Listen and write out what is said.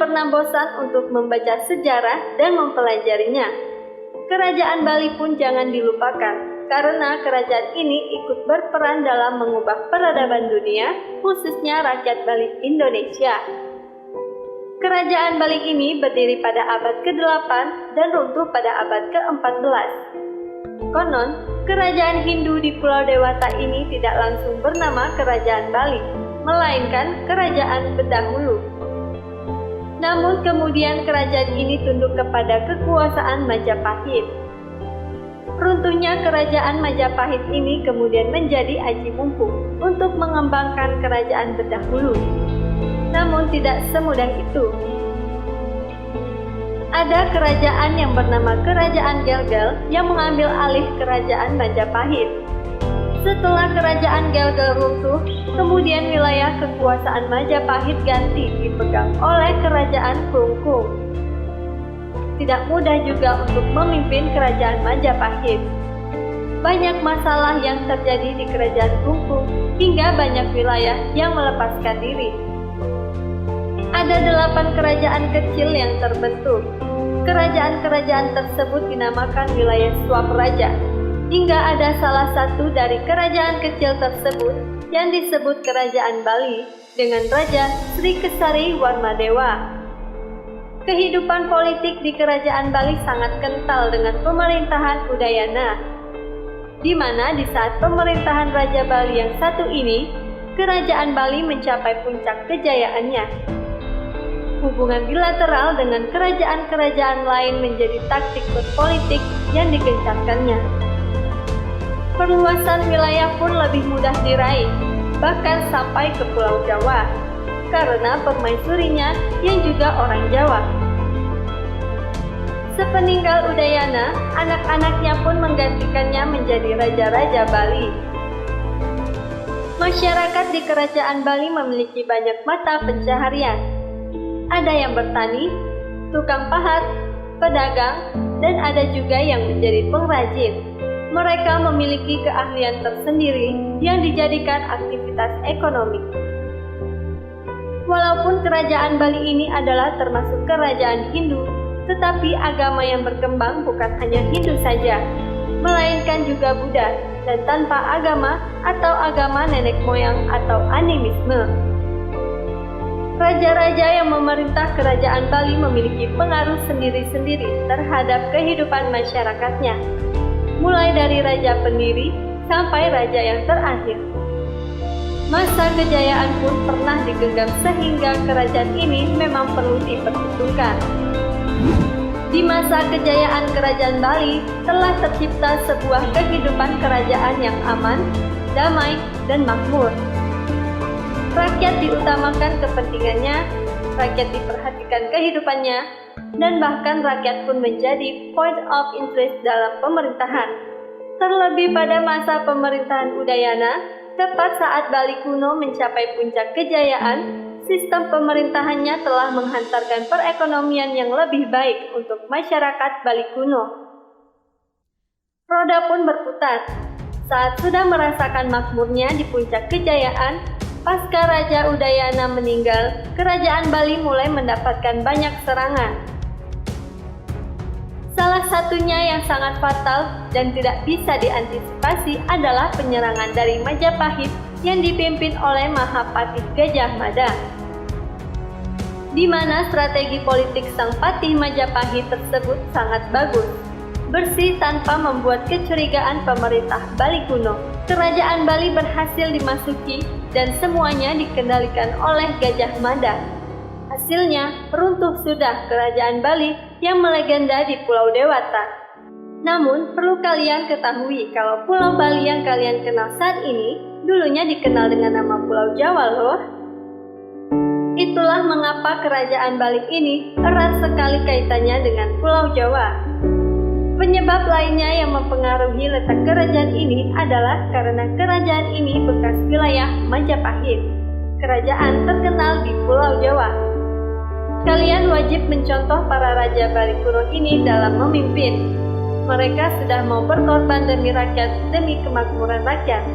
pernah bosan untuk membaca sejarah dan mempelajarinya. Kerajaan Bali pun jangan dilupakan, karena kerajaan ini ikut berperan dalam mengubah peradaban dunia, khususnya rakyat Bali Indonesia. Kerajaan Bali ini berdiri pada abad ke-8 dan runtuh pada abad ke-14. Konon, kerajaan Hindu di Pulau Dewata ini tidak langsung bernama Kerajaan Bali, melainkan Kerajaan Bedahulu. Namun kemudian kerajaan ini tunduk kepada kekuasaan Majapahit. Runtuhnya kerajaan Majapahit ini kemudian menjadi aji mumpung untuk mengembangkan kerajaan Bedahulu. Namun tidak semudah itu. Ada kerajaan yang bernama Kerajaan Gelgel yang mengambil alih kerajaan Majapahit. Setelah kerajaan Gelgel runtuh, kemudian wilayah kekuasaan Majapahit ganti dipegang oleh kerajaan Klungkung. Tidak mudah juga untuk memimpin kerajaan Majapahit. Banyak masalah yang terjadi di kerajaan Klungkung hingga banyak wilayah yang melepaskan diri. Ada 8 kerajaan kecil yang terbentuk. Kerajaan-kerajaan tersebut dinamakan wilayah Swapraja. Hingga ada salah satu dari kerajaan kecil tersebut yang disebut Kerajaan Bali dengan Raja Sri Kesari Warmadewa. Kehidupan politik di Kerajaan Bali sangat kental dengan pemerintahan Udayana, di mana di saat pemerintahan Raja Bali yang satu ini, Kerajaan Bali mencapai puncak kejayaannya. Hubungan bilateral dengan kerajaan-kerajaan lain menjadi taktik berpolitik yang digencarkannya. Perluasan wilayah pun lebih mudah diraih, bahkan sampai ke Pulau Jawa, karena permaisurinya yang juga orang Jawa. Sepeninggal Udayana, anak-anaknya pun menggantikannya menjadi raja-raja Bali. Masyarakat di Kerajaan Bali memiliki banyak mata pencaharian. Ada yang bertani, tukang pahat, pedagang, dan ada juga yang menjadi pengrajin. Mereka memiliki keahlian tersendiri yang dijadikan aktivitas ekonomi. Walaupun kerajaan Bali ini adalah termasuk kerajaan Hindu, tetapi agama yang berkembang bukan hanya Hindu saja, melainkan juga Buddha dan tanpa agama atau agama nenek moyang atau animisme. Raja-raja yang memerintah kerajaan Bali memiliki pengaruh sendiri-sendiri terhadap kehidupan masyarakatnya, mulai dari raja pendiri sampai raja yang terakhir. Masa kejayaan pun pernah digenggam sehingga kerajaan ini memang perlu diperhitungkan. Di masa kejayaan kerajaan Bali telah tercipta sebuah kehidupan kerajaan yang aman, damai, dan makmur. Rakyat diutamakan kepentingannya, rakyat diperhatikan kehidupannya, dan bahkan rakyat pun menjadi point of interest dalam pemerintahan. Terlebih pada masa pemerintahan Udayana, tepat saat Bali kuno mencapai puncak kejayaan, sistem pemerintahannya telah menghantarkan perekonomian yang lebih baik untuk masyarakat Bali kuno. Roda pun berputar. Saat sudah merasakan makmurnya di puncak kejayaan, pasca Raja Udayana meninggal, kerajaan Bali mulai mendapatkan banyak serangan. Salah satunya yang sangat fatal dan tidak bisa diantisipasi adalah penyerangan dari Majapahit yang dipimpin oleh Mahapatih Gajah Mada, di mana strategi politik sang patih Majapahit tersebut sangat bagus, bersih tanpa membuat kecurigaan pemerintah Bali kuno. Kerajaan Bali berhasil dimasuki dan semuanya dikendalikan oleh Gajah Mada. Hasilnya, runtuh sudah kerajaan Bali yang melegenda di Pulau Dewata. Namun, perlu kalian ketahui kalau Pulau Bali yang kalian kenal saat ini, dulunya dikenal dengan nama Pulau Jawa loh. Itulah mengapa kerajaan Bali ini erat sekali kaitannya dengan Pulau Jawa. Penyebab lainnya yang mempengaruhi letak kerajaan ini adalah karena kerajaan ini bekas wilayah Majapahit, kerajaan terkenal di Pulau Jawa. Kalian wajib mencontoh para raja Bali kuno ini dalam memimpin. Mereka sudah mau berkorban demi rakyat, demi kemakmuran rakyat.